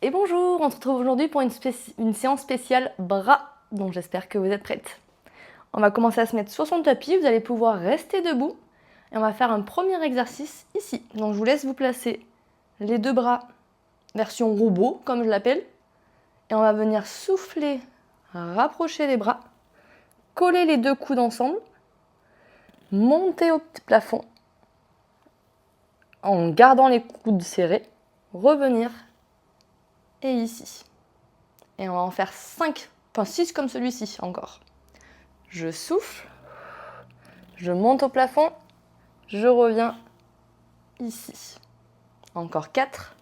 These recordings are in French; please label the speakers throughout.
Speaker 1: Et bonjour, on se retrouve aujourd'hui pour une séance spéciale bras, donc j'espère que vous êtes prêtes. On va commencer à se mettre sur son tapis, vous allez pouvoir rester debout et on va faire un premier exercice ici. Donc je vous laisse vous placer les deux bras version robot, comme je l'appelle, et on va venir souffler, rapprocher les bras, coller les deux coudes ensemble, monter au plafond en gardant les coudes serrés, revenir et ici. Et on va en faire 5, enfin 6 comme celui-ci encore. Je souffle, je monte au plafond, je reviens ici. Encore 4,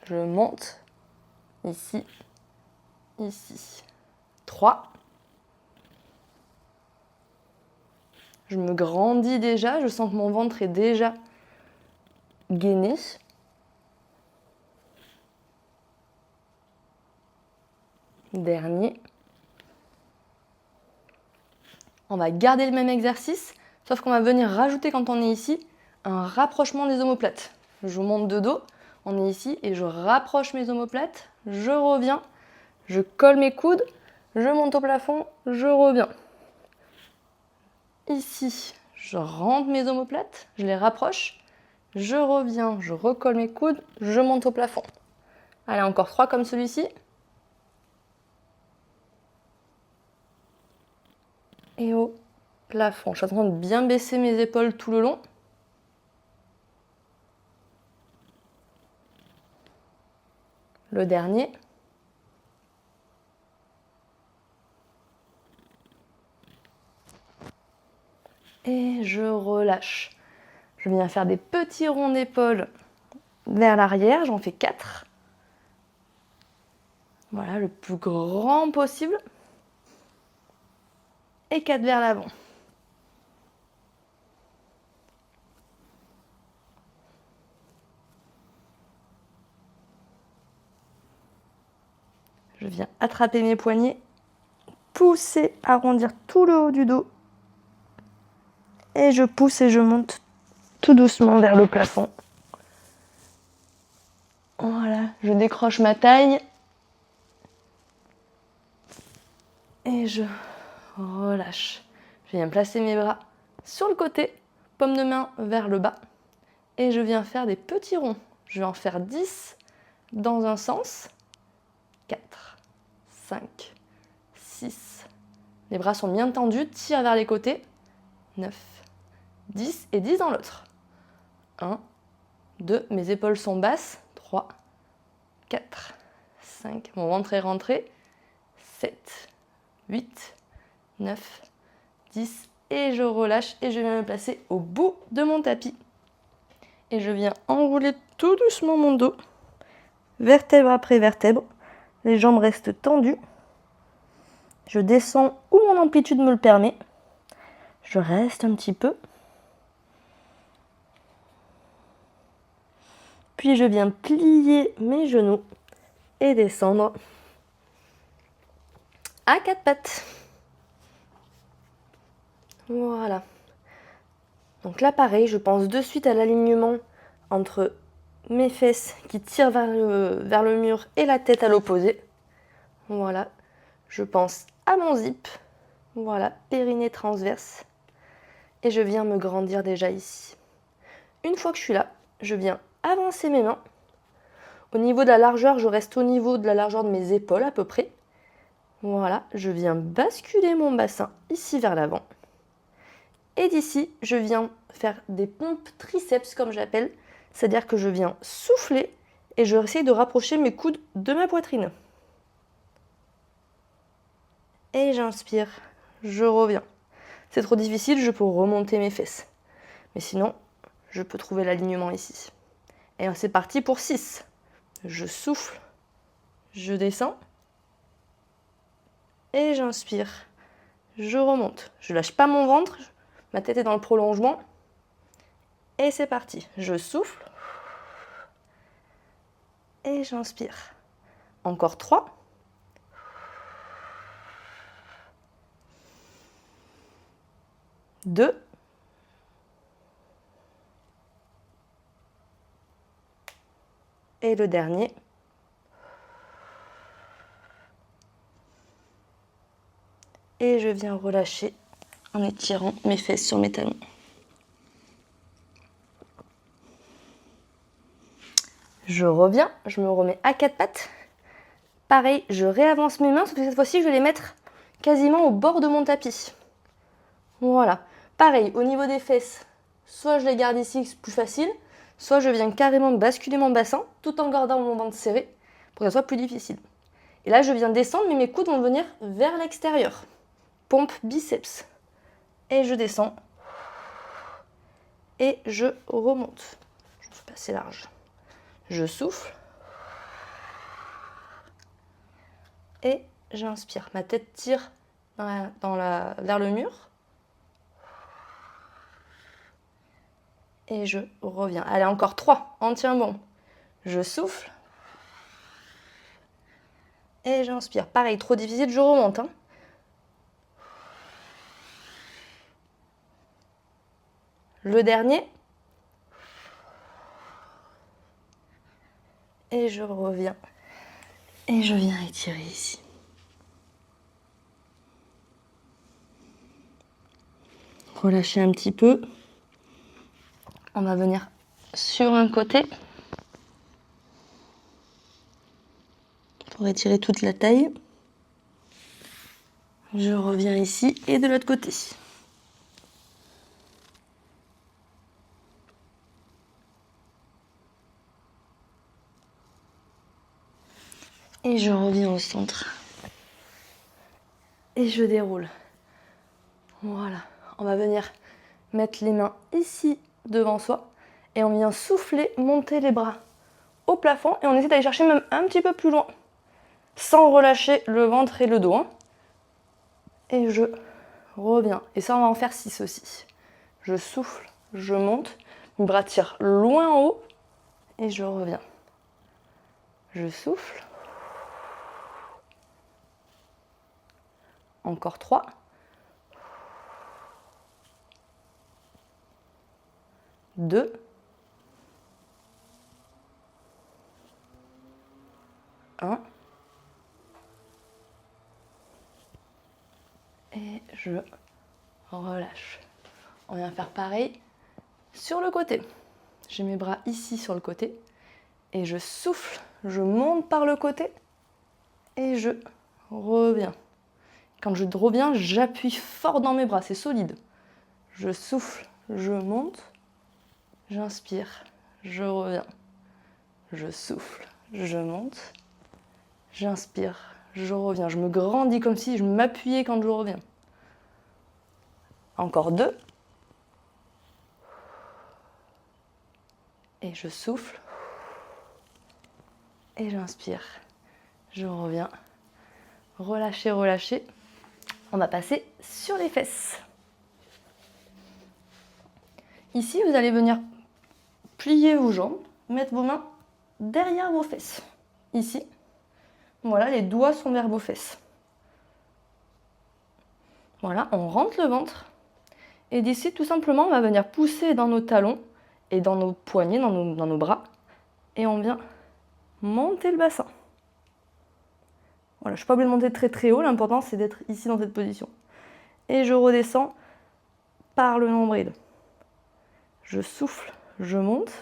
Speaker 1: je monte ici, ici. 3, je me grandis déjà, je sens que mon ventre est déjà gainé. Dernier. On va garder le même exercice, sauf qu'on va venir rajouter quand on est ici un rapprochement des omoplates. Je vous monte de dos, on est ici et je rapproche mes omoplates, je reviens, je colle mes coudes, je monte au plafond, je reviens. Ici, je rentre mes omoplates, je les rapproche, je reviens, je recolle mes coudes, je monte au plafond. Allez, encore 3 comme celui-ci. Et au plafond. Je suis en train de bien baisser mes épaules tout le long. Le dernier. Et je relâche. Je viens faire des petits ronds d'épaule vers l'arrière, j'en fais 4. Voilà, le plus grand possible. Et 4 vers l'avant. Je viens attraper mes poignets, pousser, arrondir tout le haut du dos. Et je pousse et je monte tout doucement vers le plafond. Voilà, je décroche ma taille. Et je relâche. Je viens placer mes bras sur le côté, paume de main vers le bas. Et je viens faire des petits ronds. Je vais en faire 10 dans un sens. 4, 5, 6. Les bras sont bien tendus, tire vers les côtés. 9, 10 et 10 dans l'autre. 1, 2, mes épaules sont basses. 3, 4, 5, mon ventre est rentré. 7, 8, 9, 10 et je relâche et je viens me placer au bout de mon tapis. Et je viens enrouler tout doucement mon dos, vertèbre après vertèbre. Les jambes restent tendues. Je descends où mon amplitude me le permet. Je reste un petit peu. Puis je viens plier mes genoux et descendre à 4 pattes. Voilà. Donc là, pareil, je pense de suite à l'alignement entre mes fesses qui tirent vers le mur et la tête à l'opposé. Voilà. Je pense à mon zip. Voilà, périnée transverse. Et je viens me grandir déjà ici. Une fois que je suis là, je viens avancer mes mains. Au niveau de la largeur, je reste au niveau de la largeur de mes épaules à peu près. Voilà, je viens basculer mon bassin ici vers l'avant. Et d'ici, je viens faire des pompes triceps comme j'appelle. C'est-à-dire que je viens souffler et je vais essayer de rapprocher mes coudes de ma poitrine. Et j'inspire, je reviens. C'est trop difficile, je peux remonter mes fesses. Mais sinon, je peux trouver l'alignement ici. Et c'est parti pour 6. Je souffle, je descends. Et j'inspire, je remonte. Je lâche pas mon ventre, ma tête est dans le prolongement. Et c'est parti. Je souffle. Et j'inspire. Encore 3. 2. Et le dernier. Et je viens relâcher en étirant mes fesses sur mes talons. Je reviens, je me remets à quatre pattes. Pareil, je réavance mes mains, sauf que cette fois-ci, je vais les mettre quasiment au bord de mon tapis. Voilà. Pareil, au niveau des fesses, soit je les garde ici, c'est plus facile, soit je viens carrément basculer mon bassin, tout en gardant mon ventre serré, pour que ce soit plus difficile. Et là, je viens descendre, mais mes coudes vont venir vers l'extérieur. Pompe biceps. Et je descends. Et je remonte. Je ne suis pas assez large. Je souffle. Et j'inspire. Ma tête tire vers le mur. Et je reviens. Allez, encore 3. On tient bon. Je souffle. Et j'inspire. Pareil, trop difficile, je remonte. Le dernier. Et je reviens. Et je viens étirer ici. Relâchez un petit peu. On va venir sur un côté pour étirer toute la taille. Je reviens ici et de l'autre côté. Et je reviens au centre. Et je déroule. Voilà. On va venir mettre les mains ici devant soi. Et on vient souffler, monter les bras au plafond. Et on essaie d'aller chercher même un petit peu plus loin. Sans relâcher le ventre et le dos. Et je reviens. Et ça, on va en faire 6 aussi. Je souffle, je monte. Mes bras tirent loin en haut. Et je reviens. Je souffle. Encore 3. 2. 1. Et je relâche. On vient faire pareil sur le côté. J'ai mes bras ici sur le côté. Et je souffle, je monte par le côté. Et je reviens. Quand je reviens, j'appuie fort dans mes bras, c'est solide. Je souffle, je monte, j'inspire, je reviens. Je souffle, je monte, j'inspire, je reviens. Je me grandis comme si je m'appuyais quand je reviens. Encore 2. Et je souffle. Et j'inspire. Je reviens. Relâchez, relâchez. On va passer sur les fesses. Ici, vous allez venir plier vos jambes, mettre vos mains derrière vos fesses. Ici. Voilà, les doigts sont vers vos fesses. Voilà, on rentre le ventre. Et d'ici, tout simplement, on va venir pousser dans nos talons et dans nos poignets, dans nos bras. Et on vient monter le bassin. Voilà, je ne suis pas obligée de monter très très haut, l'important c'est d'être ici dans cette position. Et je redescends par le nombril. Je souffle, je monte.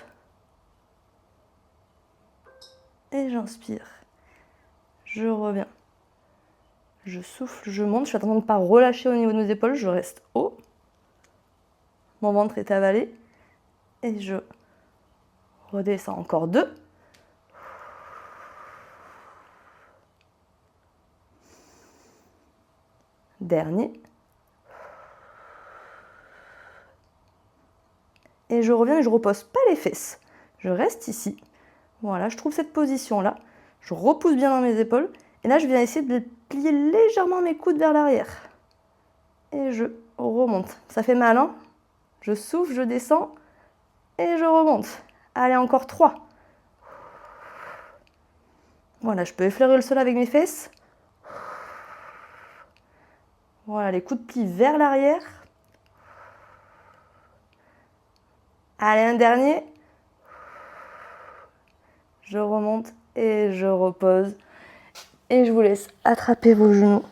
Speaker 1: Et j'inspire. Je reviens. Je souffle, je monte. Je fais attention de ne pas relâcher au niveau de mes épaules, je reste haut. Mon ventre est avalé. Et je redescends. Encore 2. Dernier. Et je reviens et je repose pas les fesses. Je reste ici. Voilà, je trouve cette position-là. Je repousse bien dans mes épaules. Et là, je viens essayer de plier légèrement mes coudes vers l'arrière. Et je remonte. Ça fait mal, hein? Je souffle, je descends. Et je remonte. Allez, encore 3. Voilà, je peux effleurer le sol avec mes fesses. Voilà, les coudes plient vers l'arrière. Allez, un dernier. Je remonte et je repose. Et je vous laisse attraper vos genoux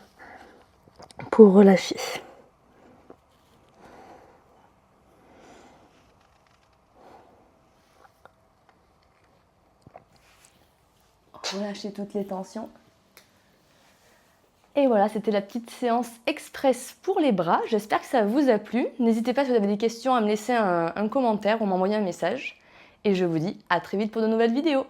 Speaker 1: pour relâcher. Relâchez toutes les tensions. Et voilà, c'était la petite séance express pour les bras. J'espère que ça vous a plu. N'hésitez pas si vous avez des questions à me laisser un commentaire ou m'envoyer un message. Et je vous dis à très vite pour de nouvelles vidéos.